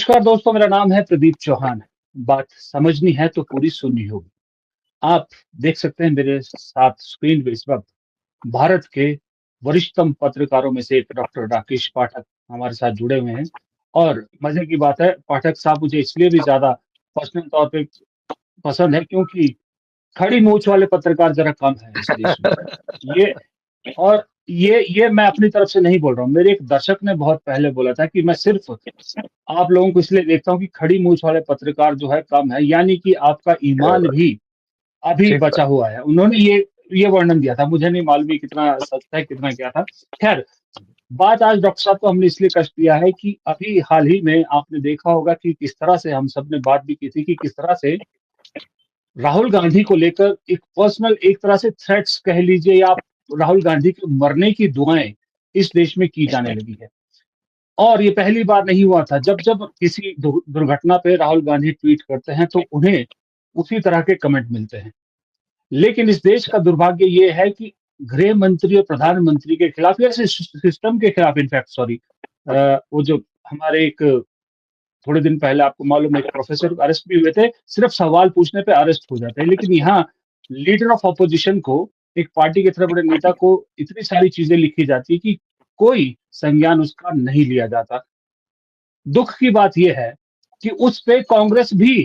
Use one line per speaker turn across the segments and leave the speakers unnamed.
नमस्कार दोस्तों, मेरा नाम है प्रदीप चौहान। बात समझनी है तो पूरी सुननी होगी। आप देख सकते हैं मेरे साथ स्क्रीन पे इस वक्त भारत के वरिष्ठतम पत्रकारों में से एक डॉक्टर राकेश पाठक हमारे साथ जुड़े हुए हैं। और मजे की बात है, पाठक साहब मुझे इसलिए भी ज्यादा पर्सनल तौर पे पसंद है क्योंकि खड़ी मूंछ वाले पत्रकार जरा कम है इस देश में। ये और ये मैं अपनी तरफ से नहीं बोल रहा हूँ। मेरे एक दर्शक ने बहुत पहले बोला था कि मैं सिर्फ आप लोगों को इसलिए देखता हूँ कि खड़ी मूंछ वाले पत्रकार जो है कम है, यानी कि आपका ईमान भी अभी
ठीक
बचा
बात।
हुआ है। उन्होंने ये वर्णन दिया था, मुझे नहीं मालूम ये कितना सच है कितना क्या था। खैर, बात आज डॉक्टर साहब को हमने इसलिए कष्ट दिया है कि अभी हाल ही में आपने देखा होगा कि किस तरह से हम सब ने बात भी की थी कि किस तरह से राहुल गांधी को लेकर एक पर्सनल एक तरह से थ्रेट्स कह लीजिए या आप राहुल गांधी के मरने की दुआएं इस देश में की जाने लगी है। और ये पहली बार नहीं हुआ था। जब जब किसी दुर्घटना पे राहुल गांधी ट्वीट करते हैं तो उन्हें उसी तरह के कमेंट मिलते हैं। लेकिन इस देश का दुर्भाग्य ये है कि गृह मंत्री और प्रधानमंत्री के खिलाफ या सिस्टम के खिलाफ, इनफैक्ट सॉरी, वो जो हमारे एक थोड़े दिन पहले आपको मालूम है एक प्रोफेसर अरेस्ट भी हुए थे, सिर्फ सवाल पूछने पे अरेस्ट हो जाते हैं। लेकिन यहाँ लीडर ऑफ ऑपोजिशन को, एक पार्टी के इतने बड़े नेता को इतनी सारी चीजें लिखी जाती है कि कोई संज्ञान उसका नहीं लिया जाता। दुख की बात यह है कि उस पे कांग्रेस भी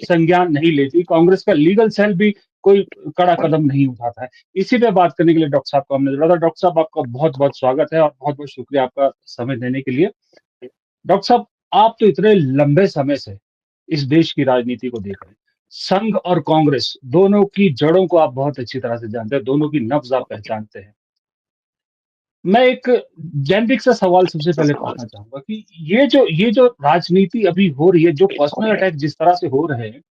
संज्ञान नहीं लेती, कांग्रेस का लीगल सेल भी कोई कड़ा कदम नहीं उठाता है। इसी पे बात करने के लिए डॉक्टर साहब को हमने जोड़ा था। डॉक्टर साहब, आपका बहुत बहुत स्वागत है और बहुत बहुत शुक्रिया आपका समय देने के लिए। डॉक्टर साहब, आप तो इतने लंबे समय से इस देश की राजनीति को देख रहे हैं। संघ और कांग्रेस दोनों की जड़ों को आप बहुत अच्छी तरह से जानते हैं, दोनों की नब्ज आप पहचानते हैं। मैं एक जेनरिक सा सवाल सबसे पहले पूछना चाहूंगा कि ये जो राजनीति अभी हो रही है, जो पर्सनल अटैक जिस तरह से हो रहे हैं,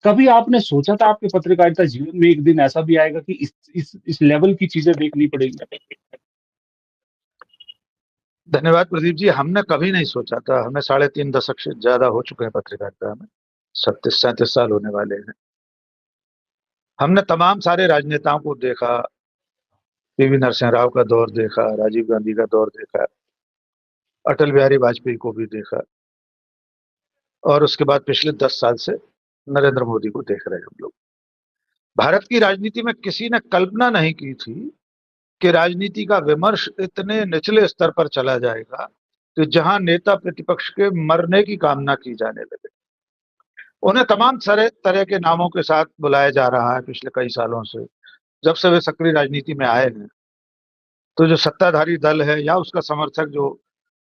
कभी आपने सोचा था आपके पत्रकारिता जीवन में एक दिन ऐसा भी आएगा कि इस लेवल की चीजें देखनी पड़ेगी?
धन्यवाद प्रदीप जी। हमने कभी नहीं सोचा था। हमें 3.5 दशक से ज्यादा हो चुके हैं पत्रकारिता में, 36-37 साल होने वाले हैं। हमने तमाम सारे राजनेताओं को देखा, पीवी नरसिंह राव का दौर देखा, राजीव गांधी का दौर देखा, अटल बिहारी वाजपेयी को भी देखा, और उसके बाद पिछले 10 साल से नरेंद्र मोदी को देख रहे हैं हम लोग। भारत की राजनीति में किसी ने कल्पना नहीं की थी कि राजनीति का विमर्श इतने निचले स्तर पर चला जाएगा कि जहां नेता प्रतिपक्ष के मरने की कामना की जाने लगे। उन्हें तमाम सारे तरह के नामों के साथ बुलाया जा रहा है पिछले कई सालों से। जब से वे सक्रिय राजनीति में आए हैं, तो जो सत्ताधारी दल है या उसका समर्थक जो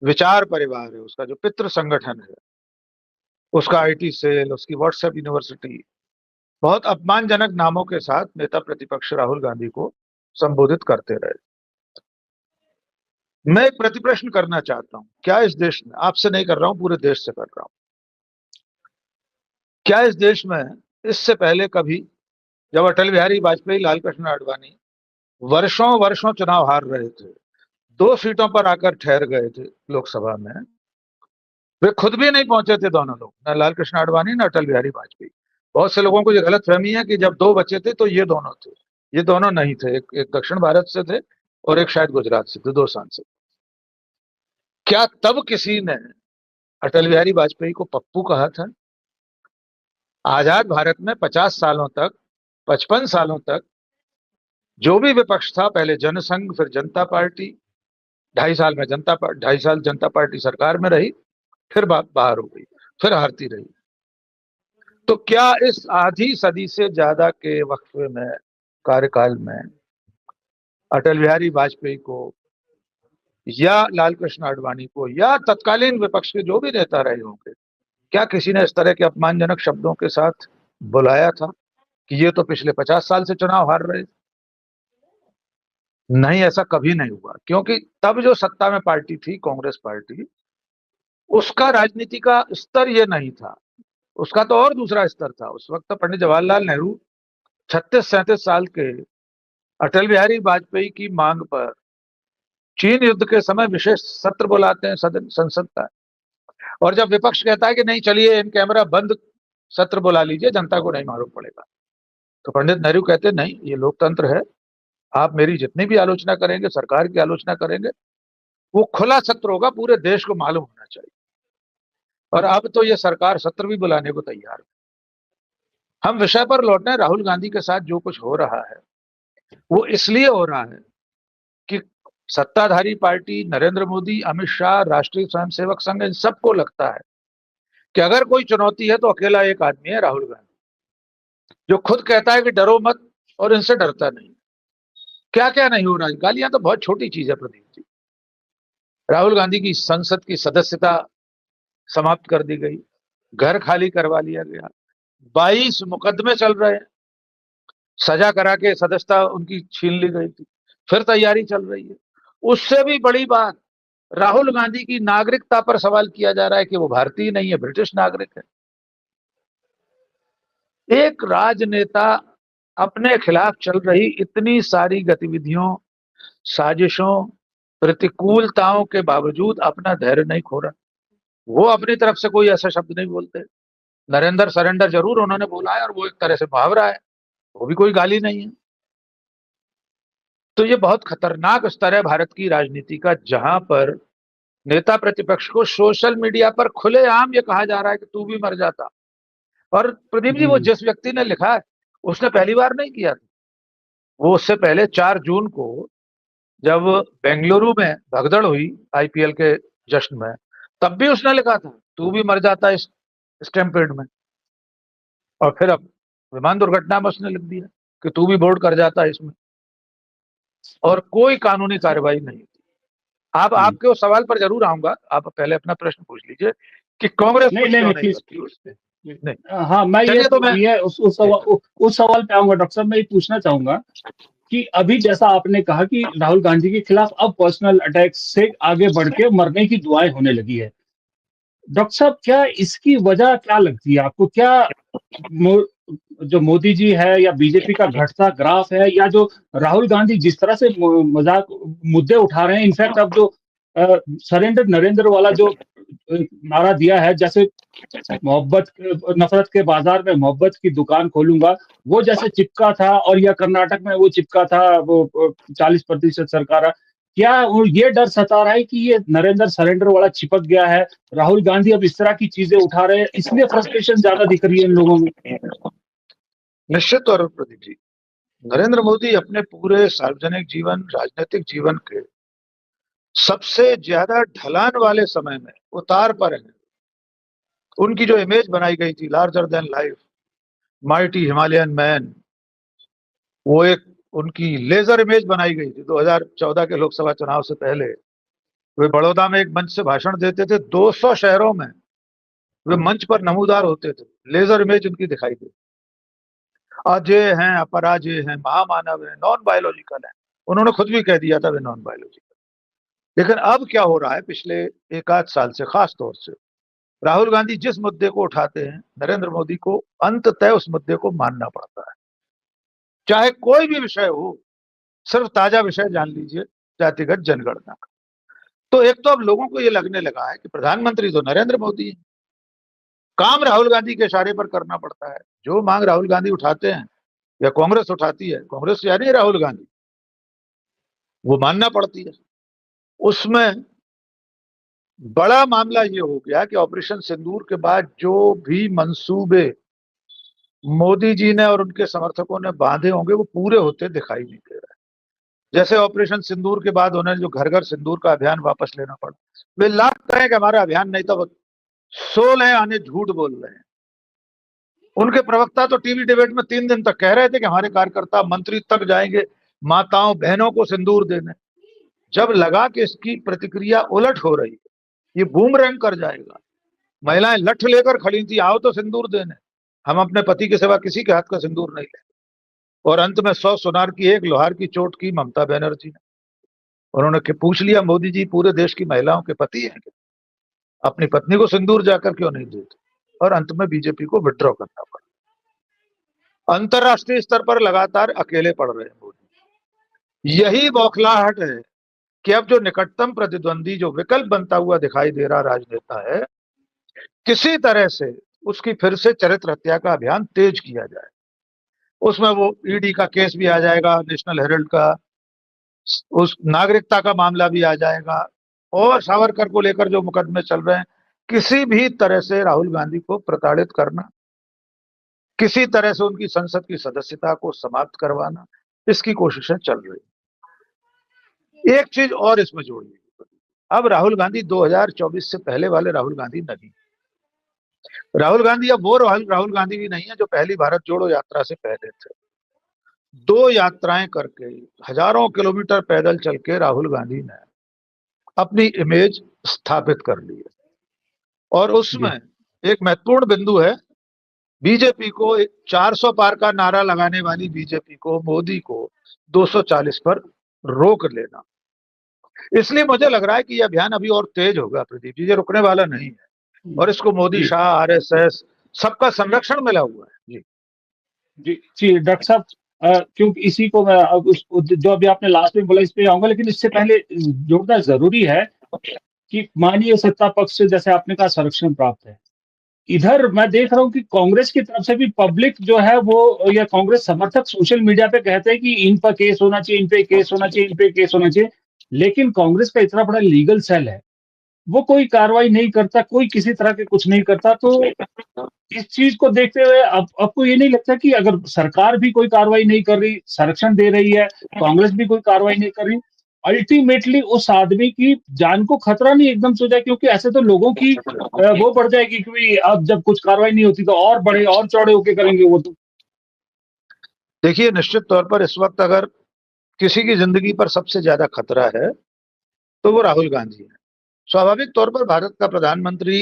विचार परिवार है, उसका जो पितृ संगठन है, उसका आईटी सेल, उसकी व्हाट्सएप यूनिवर्सिटी, बहुत अपमानजनक नामों के साथ नेता प्रतिपक्ष राहुल गांधी को संबोधित करते रहे। मैं एक प्रतिप्रश्न करना चाहता हूं। क्या इस देश में, आपसे नहीं कर रहा हूं, पूरे देश से कर रहा हूं, क्या इस देश में इससे पहले कभी, जब अटल बिहारी वाजपेयी, लाल कृष्ण आडवाणी वर्षों वर्षों चुनाव हार रहे थे, 2 सीटों पर आकर ठहर गए थे लोकसभा में, वे खुद भी नहीं पहुंचे थे दोनों लोग, न लाल कृष्ण आडवाणी न अटल बिहारी वाजपेयी। बहुत से लोगों को ये गलत फहमी है कि जब 2 बचे थे तो ये दोनों थे। ये दोनों नहीं थे। एक दक्षिण भारत से थे और एक शायद गुजरात से थे, 2 सांसद। क्या तब किसी ने अटल बिहारी वाजपेयी को पप्पू कहा था? आजाद भारत में 50 सालों तक, 55 सालों तक जो भी विपक्ष था, पहले जनसंघ, फिर जनता पार्टी, 2.5 साल में 2.5 साल जनता पार्टी सरकार में रही, फिर बाहर हो गई, फिर हारती रही। तो क्या इस आधी सदी से ज्यादा के वक्फे में, कार्यकाल में, अटल बिहारी वाजपेयी को या लाल कृष्ण आडवाणी को या तत्कालीन विपक्ष के जो भी नेता रहे होंगे, क्या किसी ने इस तरह के अपमानजनक शब्दों के साथ बुलाया था कि ये तो पिछले 50 साल से चुनाव हार रहे? नहीं, ऐसा कभी नहीं हुआ। क्योंकि तब जो सत्ता में पार्टी थी, कांग्रेस पार्टी, उसका राजनीति का स्तर ये नहीं था। उसका तो और दूसरा स्तर था। उस वक्त तो पंडित जवाहरलाल नेहरू 36-37 साल के अटल बिहारी वाजपेयी की मांग पर चीन युद्ध के समय विशेष सत्र बुलाते हैं सदन, संसद का। और जब विपक्ष कहता है कि नहीं, चलिए इन कैमरा बंद सत्र बुला लीजिए, जनता को नहीं मालूम पड़ेगा, तो पंडित नेहरू कहते नहीं, ये लोकतंत्र है, आप मेरी जितनी भी आलोचना करेंगे, सरकार की आलोचना करेंगे, वो खुला सत्र होगा, पूरे देश को मालूम होना चाहिए। और अब तो ये सरकार सत्र भी बुलाने को तैयार है। हम विषय पर लौट रहे हैं। राहुल गांधी के साथ जो कुछ हो रहा है वो इसलिए हो रहा है कि सत्ताधारी पार्टी, नरेंद्र मोदी, अमित शाह, राष्ट्रीय स्वयंसेवक संघ, इन सबको लगता है कि अगर कोई चुनौती है तो अकेला एक आदमी है, राहुल गांधी, जो खुद कहता है कि डरो मत और इनसे डरता नहीं। क्या क्या नहीं हो रहा है। गालियां तो बहुत छोटी चीज है प्रदीप जी। राहुल गांधी की संसद की सदस्यता समाप्त कर दी गई, घर खाली करवा लिया गया, 22 मुकदमे चल रहे हैं, सजा करा के सदस्यता उनकी छीन ली गई थी, फिर तैयारी चल रही है। उससे भी बड़ी बात, राहुल गांधी की नागरिकता पर सवाल किया जा रहा है कि वो भारतीय नहीं है, ब्रिटिश नागरिक है। एक राजनेता अपने खिलाफ चल रही इतनी सारी गतिविधियों, साजिशों, प्रतिकूलताओं के बावजूद अपना धैर्य नहीं खो रहा। वो अपनी तरफ से कोई ऐसा शब्द नहीं बोलते। नरेंद्र सरेंडर जरूर उन्होंने बोला है और वो एक तरह से मुहावरा है, वो भी कोई गाली नहीं है। तो ये बहुत खतरनाक स्तर है भारत की राजनीति का, जहां पर नेता प्रतिपक्ष को सोशल मीडिया पर खुलेआम ये कहा जा रहा है कि तू भी मर जाता। और प्रदीप जी, वो
जी।
जिस व्यक्ति ने लिखा है उसने पहली बार नहीं किया था। वो उससे पहले 4 जून को जब बेंगलुरु में भगदड़ हुई आईपीएल के जश्न में, तब भी उसने लिखा था तू भी मर जाता इस स्टैम्पेड में। और फिर अब विमान दुर्घटना में उसने लिख दिया कि तू भी बोर्ड कर जाता इसमें, और कोई कानूनी कार्रवाई नहीं थी। अब
हम्म।
आपके उस सवाल पर जरूर आऊंगा, आप पहले अपना प्रश्न पूछ लीजिए कि कांग्रेस
नहीं
कुछ
नहीं
क्यों
नहीं,
नहीं
प्लीज
करती उससे।
प्लीज।
नहीं,
हाँ, मैं
चलिए तो मैं
ये उस सवाल पे आऊंगा डॉक्टर साहब। मैं ये पूछना चाहूंगा कि अभी जैसा आपने कहा कि राहुल गांधी के खिलाफ अब पर्सनल अटैक से आगे बढ़ के मरने की दुआएं होने लगी है। डॉक्टर साहब, क्या इसकी वजह क्या लगती है आपको? क्या मो, जो मोदी जी है या बीजेपी का घटता ग्राफ है, या जो राहुल गांधी जिस तरह से मजाक मुद्दे उठा रहे हैं, इनफैक्ट अब जो सरेंडर नरेंद्र वाला जो नारा दिया है, जैसे मोहब्बत नफरत के बाजार में मोहब्बत की दुकान खोलूंगा, वो जैसे चिपका था, और या कर्नाटक में वो चिपका था, वो 40% सरकार। क्या वो ये डर सता रहा है कि ये नरेंद्र सरेंडर वाला चिपक गया है, राहुल गांधी अब इस तरह की चीजें उठा रहे हैं, इसलिए फ्रस्ट्रेशन ज्यादा दिख रही है इन लोगों में?
निश्चित तौर पर प्रदीप जी, नरेंद्र मोदी अपने पूरे सार्वजनिक जीवन, राजनीतिक जीवन के सबसे ज्यादा ढलान वाले समय में उतार पर है। उनकी जो इमेज बनाई गई थी, larger than life, mighty Himalayan man, वो एक उनकी लेजर इमेज बनाई गई थी 2014 के लोकसभा चुनाव से पहले। वे बड़ौदा में एक मंच से भाषण देते थे, 200 शहरों में वे मंच पर नमूदार होते थे। लेजर इमेज उनकी दिखाई दी। अजय हैं, अपराजय हैं, महामानव हैं, नॉन बायोलॉजिकल हैं। उन्होंने खुद भी कह दिया था वे नॉन बायोलॉजिकल। लेकिन अब क्या हो रहा है पिछले एक आध साल से, खास तौर से राहुल गांधी जिस मुद्दे को उठाते हैं, नरेंद्र मोदी को अंततः उस मुद्दे को मानना पड़ता है, चाहे कोई भी विषय हो। सिर्फ ताजा विषय जान लीजिए, जातिगत जनगणना का। तो एक तो अब लोगों को यह लगने लगा है कि प्रधानमंत्री तो नरेंद्र मोदी है, काम राहुल गांधी के इशारे पर करना पड़ता है। जो मांग राहुल गांधी उठाते हैं या कांग्रेस उठाती है, कांग्रेस यानी राहुल गांधी, वो मानना पड़ती है। उसमें बड़ा मामला ये हो गया कि ऑपरेशन सिंदूर के बाद जो भी मंसूबे मोदी जी ने और उनके समर्थकों ने बांधे होंगे, वो पूरे होते दिखाई नहीं दे रहे। जैसे ऑपरेशन सिंदूर के बाद उन्हें जो घर घर सिंदूर का अभियान वापस लेना पड़ा। वे लाख कहें कि हमारा अभियान नहीं था, वो 16 आने झूठ बोल रहे हैं। उनके प्रवक्ता तो टीवी डिबेट में 3 दिन तक कह रहे थे कि हमारे कार्यकर्ता मंत्री तक जाएंगे माताओं बहनों को सिंदूर देने। जब लगा कि इसकी प्रतिक्रिया उलट हो रही है, ये बूमरैंग कर जाएगा, महिलाएं लठ लेकर खड़ी थी, आओ तो सिंदूर देने, हम अपने पति के सिवा किसी के हाथ का सिंदूर नहीं लेंगे। और अंत में 100 सुनार की एक लोहार की चोट की ममता बनर्जी ने। उन्होंने पूछ लिया, मोदी जी पूरे देश की महिलाओं के पति हैं, अपनी पत्नी को सिंदूर जाकर क्यों नहीं देते? और अंत में बीजेपी को विड्रॉ करना पड़ा। अंतरराष्ट्रीय स्तर पर लगातार अकेले पड़ रहे हैं मोदी। यही बौखलाहट है कि अब जो निकटतम प्रतिद्वंदी, जो विकल्प बनता हुआ दिखाई दे रहा राजनेता है, किसी तरह से उसकी फिर से चरित्र हत्या का अभियान तेज किया जाए। उसमें वो ईडी का केस भी आ जाएगा, नेशनल हेरल्ड का, उस नागरिकता का मामला भी आ जाएगा, और सावरकर को लेकर जो मुकदमे चल रहे हैं, किसी भी तरह से राहुल गांधी को प्रताड़ित करना, किसी तरह से उनकी संसद की सदस्यता को समाप्त करवाना, इसकी कोशिशें चल रही। एक चीज और इसमें जोड़िए, अब राहुल गांधी 2024 से पहले वाले राहुल गांधी नहीं। राहुल गांधी अब वो राहुल गांधी भी नहीं है जो पहली भारत जोड़ो यात्रा से पहले थे। 2 यात्राएं करके, हजारों किलोमीटर पैदल चल के राहुल गांधी ने अपनी इमेज स्थापित कर ली है। और उसमें एक महत्वपूर्ण बिंदु है, बीजेपी को 400 पार का नारा लगाने वाली बीजेपी को, मोदी को 240 पर रोक लेना। इसलिए मुझे लग रहा है कि यह अभियान अभी और तेज होगा प्रदीप जी, ये रुकने वाला नहीं है। और इसको मोदी, शाह, आरएसएस सबका संरक्षण मिला हुआ है।
जी जी डॉक्टर साहब, क्योंकि इसी को मैं अब जो अभी आपने लास्ट में बोला इस पे आऊंगा, लेकिन इससे पहले जोड़ना जरूरी है कि माननीय सत्ता पक्ष से जैसे आपने कहा संरक्षण प्राप्त है, इधर मैं देख रहा हूँ कि कांग्रेस की तरफ से भी पब्लिक जो है वो, या कांग्रेस समर्थक सोशल मीडिया पे कहते हैं कि इन पर केस होना चाहिए, इन पे केस होना चाहिए, इन पे केस होना चाहिए। लेकिन कांग्रेस का इतना बड़ा लीगल सेल है, वो कोई कार्रवाई नहीं करता, कोई किसी तरह के कुछ नहीं करता। तो इस चीज को देखते हुए अब आपको ये नहीं लगता कि अगर सरकार भी कोई कार्रवाई नहीं कर रही, संरक्षण दे रही है, कांग्रेस भी कोई कार्रवाई नहीं कर रही, अल्टीमेटली उस आदमी की जान को खतरा नहीं एकदम से हो जाए? क्योंकि ऐसे तो लोगों की वो बढ़ जाएगी कि अब जब कुछ कार्रवाई नहीं होती तो और बड़े और चौड़े होके करेंगे वो तो।
देखिए, निश्चित तौर पर इस वक्त अगर किसी की जिंदगी पर सबसे ज्यादा खतरा है तो वो राहुल गांधी है। स्वाभाविक तौर पर भारत का प्रधानमंत्री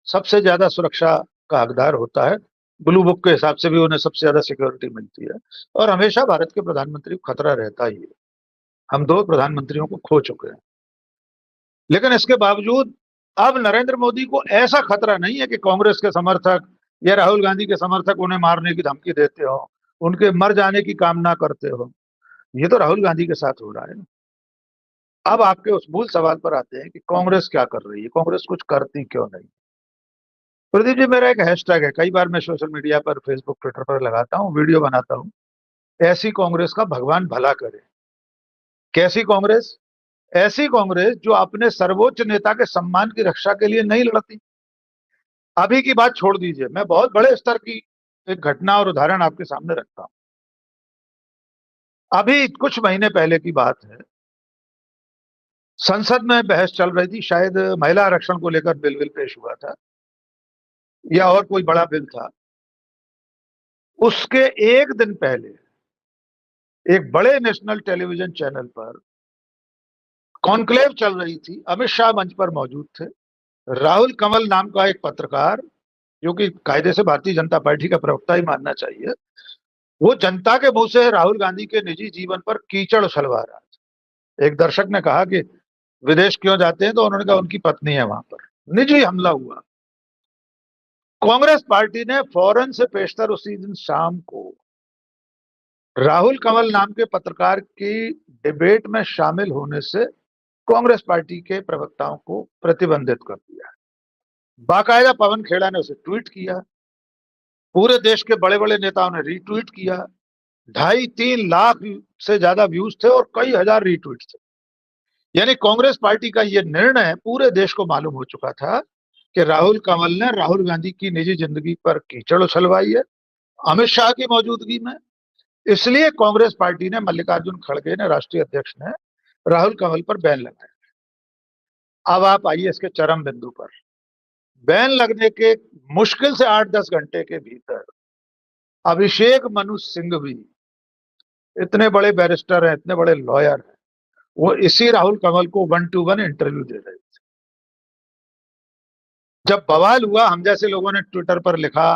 सबसे ज्यादा सुरक्षा का हकदार होता है, ब्लू बुक के हिसाब से भी उन्हें सबसे ज्यादा सिक्योरिटी मिलती है, और हमेशा भारत के प्रधानमंत्री को खतरा रहता ही है। हम 2 प्रधानमंत्रियों को खो चुके हैं, लेकिन इसके बावजूद अब नरेंद्र मोदी को ऐसा खतरा नहीं है कि कांग्रेस के समर्थक या राहुल गांधी के समर्थक उन्हें मारने की धमकी देते हो, उनके मर जाने की कामना करते हो। ये तो राहुल गांधी के साथ हो रहा है। अब आपके उस मूल सवाल पर आते हैं कि कांग्रेस क्या कर रही है, कांग्रेस कुछ करती क्यों नहीं। प्रदीप जी, मेरा एक हैशटैग है, कई बार मैं सोशल मीडिया पर, फेसबुक, ट्विटर पर लगाता हूँ, वीडियो बनाता हूँ, ऐसी कांग्रेस का भगवान भला करे। कैसी कांग्रेस? ऐसी कांग्रेस जो अपने सर्वोच्च नेता के सम्मान की रक्षा के लिए नहीं लड़ती। अभी की बात छोड़ दीजिए, मैं बहुत बड़े स्तर की एक घटना और उदाहरण आपके सामने रखता हूं। अभी कुछ महीने पहले की बात है, संसद में बहस चल रही थी, शायद महिला आरक्षण को लेकर बिल पेश हुआ था या और कोई बड़ा बिल था। उसके एक दिन पहले एक बड़े नेशनल टेलीविजन चैनल पर कॉन्क्लेव चल रही थी, अमित शाह मंच पर मौजूद थे, राहुल कंवल नाम का एक पत्रकार, जो कि कायदे से भारतीय जनता पार्टी का प्रवक्ता ही मानना चाहिए, वो जनता के मुंह से राहुल गांधी के निजी जीवन पर कीचड़ उछलवा रहा था। एक दर्शक ने कहा कि विदेश क्यों जाते हैं, तो उन्होंने कहा उनकी पत्नी है वहां पर। निजी हमला हुआ। कांग्रेस पार्टी ने फौरन से पेशतर उसी दिन शाम को राहुल कंवल नाम के पत्रकार की डिबेट में शामिल होने से कांग्रेस पार्टी के प्रवक्ताओं को प्रतिबंधित कर दिया। बाकायदा पवन खेड़ा ने उसे ट्वीट किया, पूरे देश के बड़े बड़े नेताओं ने रीट्वीट किया, 2.5-3 लाख से ज्यादा व्यूज थे और कई हजार रीट्वीट थे। यानी कांग्रेस पार्टी का यह निर्णय पूरे देश को मालूम हो चुका था कि राहुल कंवल ने राहुल गांधी की निजी जिंदगी पर कीचड़ उछलवाई है अमित शाह की मौजूदगी में। इसलिए कांग्रेस पार्टी ने, मल्लिकार्जुन खड़गे ने, राष्ट्रीय अध्यक्ष ने राहुल कंवल पर बैन लगाया। अब आप आइए इसके चरम बिंदु पर। बैन लगने के मुश्किल से 8-10 घंटे के भीतर अभिषेक मनु सिंघवी, इतने बड़े बैरिस्टर हैं, इतने बड़े लॉयर हैं, वो इसी राहुल कंवल को 1-to-1 इंटरव्यू दे रहे थे। जब बवाल हुआ, हम जैसे लोगों ने ट्विटर पर लिखा,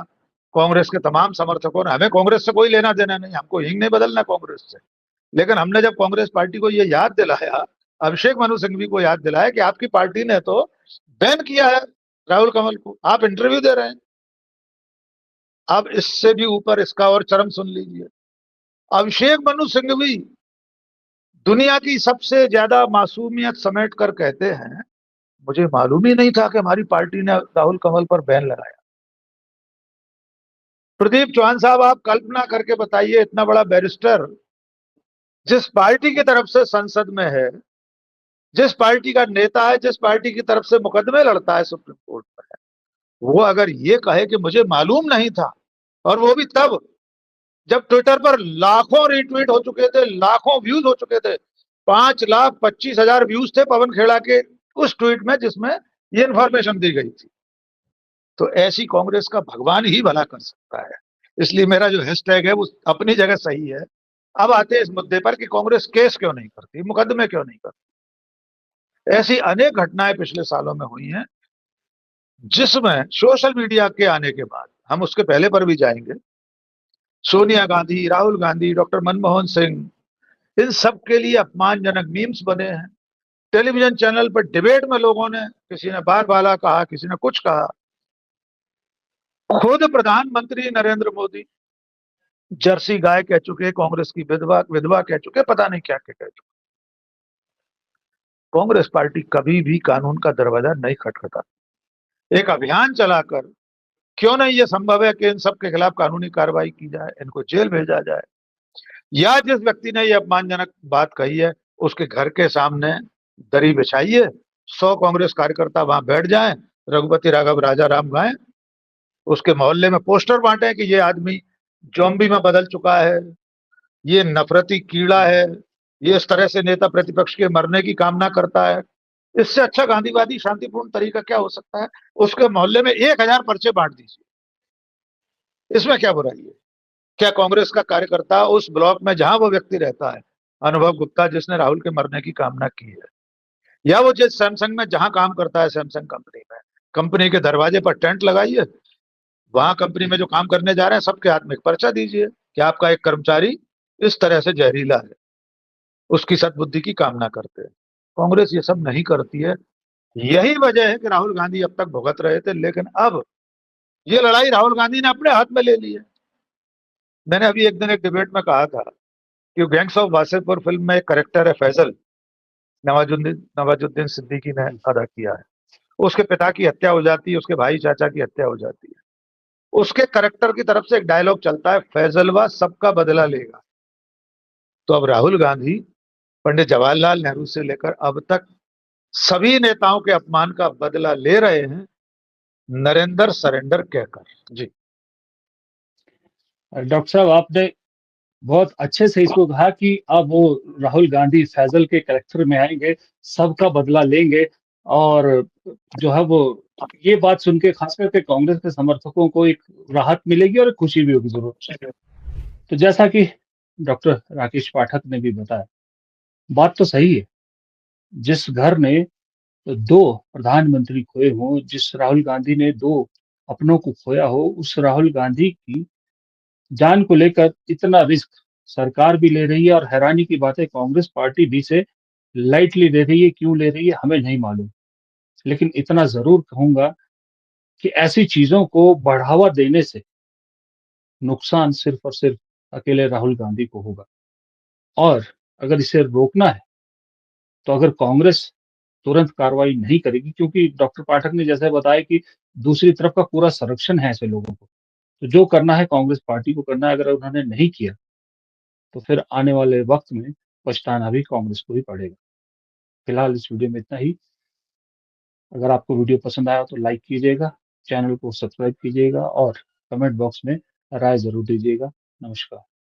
कांग्रेस के तमाम समर्थकों ने, हमें कांग्रेस से कोई लेना देना नहीं, हमको हिंग नहीं बदलना कांग्रेस से, लेकिन हमने जब कांग्रेस पार्टी को यह याद दिलाया, अभिषेक मनु सिंघवी को याद दिलाया कि आपकी पार्टी ने तो बैन किया है राहुल कंवल को, आप इंटरव्यू दे रहे हैं। अब इससे भी ऊपर इसका और चरम सुन लीजिए। अभिषेक मनु सिंघवी दुनिया की सबसे ज्यादा मासूमियत समेट कर कहते हैं, मुझे मालूम ही नहीं था कि हमारी पार्टी ने राहुल कंवल पर बैन लगाया। प्रदीप चौहान साहब, आप कल्पना करके बताइए, इतना बड़ा बैरिस्टर जिस पार्टी की तरफ से संसद में है, जिस पार्टी का नेता है, जिस पार्टी की तरफ से मुकदमे लड़ता है सुप्रीम कोर्ट में, वो अगर ये कहे कि मुझे मालूम नहीं था, और वो भी तब जब ट्विटर पर लाखों रिट्वीट हो चुके थे, लाखों व्यूज हो चुके थे, 5,25,000 व्यूज थे पवन खेड़ा के उस ट्वीट में जिसमें ये इन्फॉर्मेशन दी गई थी। तो ऐसी कांग्रेस का भगवान ही भला कर सकता है। इसलिए मेरा जो हैशटैग है वो अपनी जगह सही है। अब आते हैं इस मुद्दे पर कि कांग्रेस केस क्यों नहीं करती, मुकदमे क्यों नहीं करती। ऐसी अनेक घटनाएं पिछले सालों में हुई हैं जिसमें सोशल मीडिया के आने के बाद, हम उसके पहले पर भी जाएंगे, सोनिया गांधी, राहुल गांधी, डॉक्टर मनमोहन सिंह, इन सब के लिए अपमानजनक मीम्स बने हैं। टेलीविजन चैनल पर डिबेट में लोगों ने, किसी ने बार बाला कहा, किसी ने कुछ कहा। खुद प्रधानमंत्री नरेंद्र मोदी जर्सी गाय कह चुके, कांग्रेस की विधवा विधवा कह चुके, पता नहीं क्या क्या कह चुके। कांग्रेस पार्टी कभी भी कानून का दरवाजा नहीं खटखटा। एक अभियान चलाकर क्यों नहीं ये संभव है कि इन सब के खिलाफ कानूनी कार्रवाई की जाए, इनको जेल भेजा जाए, या जिस व्यक्ति ने ये अपमानजनक बात कही है उसके घर के सामने दरी बिछाइए, 100 कांग्रेस कार्यकर्ता वहां बैठ जाएं, रघुपति राघव राजा राम गाएं, उसके मोहल्ले में पोस्टर बांटे कि ये आदमी जोम्बी में बदल चुका है, ये नफरती कीड़ा है, ये इस तरह से नेता प्रतिपक्ष के मरने की कामना करता है। इससे अच्छा गांधीवादी शांतिपूर्ण तरीका क्या हो सकता है। उसके मोहल्ले में 1,000 पर्चे बांट दीजिए, इसमें क्या बुराई है। क्या कांग्रेस का कार्यकर्ता उस ब्लॉक में जहां वो व्यक्ति रहता है, अनुभव गुप्ता जिसने राहुल के मरने की कामना की है, या वो जिस सैमसंग में जहां काम करता है, सैमसंग कंपनी में, कंपनी के दरवाजे पर टेंट लगाइए, वहां कंपनी में जो काम करने जा रहे हैं सबके हाथ में एक पर्चा दीजिए कि आपका एक कर्मचारी इस तरह से जहरीला है, उसकी सद्बुद्धि की कामना करते हैं। कांग्रेस ये सब नहीं करती है। यही वजह है कि राहुल गांधी अब तक भुगत रहे थे, लेकिन अब ये लड़ाई राहुल गांधी ने अपने हाथ में ले ली है। मैंने अभी एक दिन एक डिबेट में कहा था कि गैंग्स ऑफ वासेपुर फिल्म में एक करेक्टर है फैजल, नवाजुद्दीन नवाजुद्दीन सिद्दीकी ने अदा किया है। उसके पिता की हत्या हो जाती है, उसके भाई चाचा की हत्या हो जाती है। उसके करेक्टर की तरफ से एक डायलॉग चलता है, फैजलवा सबका बदला लेगा। तो अब राहुल गांधी पंडित जवाहरलाल नेहरू से लेकर अब तक सभी नेताओं के अपमान का बदला ले रहे हैं, नरेंद्र सरेंडर कहकर। जी
डॉक्टर साहब, आपने बहुत अच्छे से इसको कहा कि अब वो राहुल गांधी फैजल के कैरेक्टर में आएंगे, सबका बदला लेंगे, और जो है वो ये बात सुन के खास करके कांग्रेस के समर्थकों को एक राहत मिलेगी और एक खुशी भी होगी जरूर। तो जैसा कि डॉक्टर राकेश पाठक ने भी बताया, बात तो सही है। जिस घर ने 2 प्रधानमंत्री खोए हों, जिस राहुल गांधी ने 2 अपनों को खोया हो, उस राहुल गांधी की जान को लेकर इतना रिस्क सरकार भी ले रही है, और हैरानी की बात है कांग्रेस पार्टी भी इसे लाइटली ले रही है। क्यों ले रही है हमें नहीं मालूम, लेकिन इतना जरूर कहूंगा कि ऐसी चीजों को बढ़ावा देने से नुकसान सिर्फ और सिर्फ अकेले राहुल गांधी को होगा। और अगर इसे रोकना है तो अगर कांग्रेस तुरंत कार्रवाई नहीं करेगी, क्योंकि डॉक्टर पाठक ने जैसे बताया कि दूसरी तरफ का पूरा संरक्षण है ऐसे लोगों को, तो जो करना है कांग्रेस पार्टी को करना है। अगर उन्होंने नहीं किया तो फिर आने वाले वक्त में पछताना भी कांग्रेस को ही पड़ेगा। फिलहाल इस वीडियो में इतना ही। अगर आपको वीडियो पसंद आया तो लाइक कीजिएगा, चैनल को सब्सक्राइब कीजिएगा और कमेंट बॉक्स में राय जरूर दीजिएगा। नमस्कार।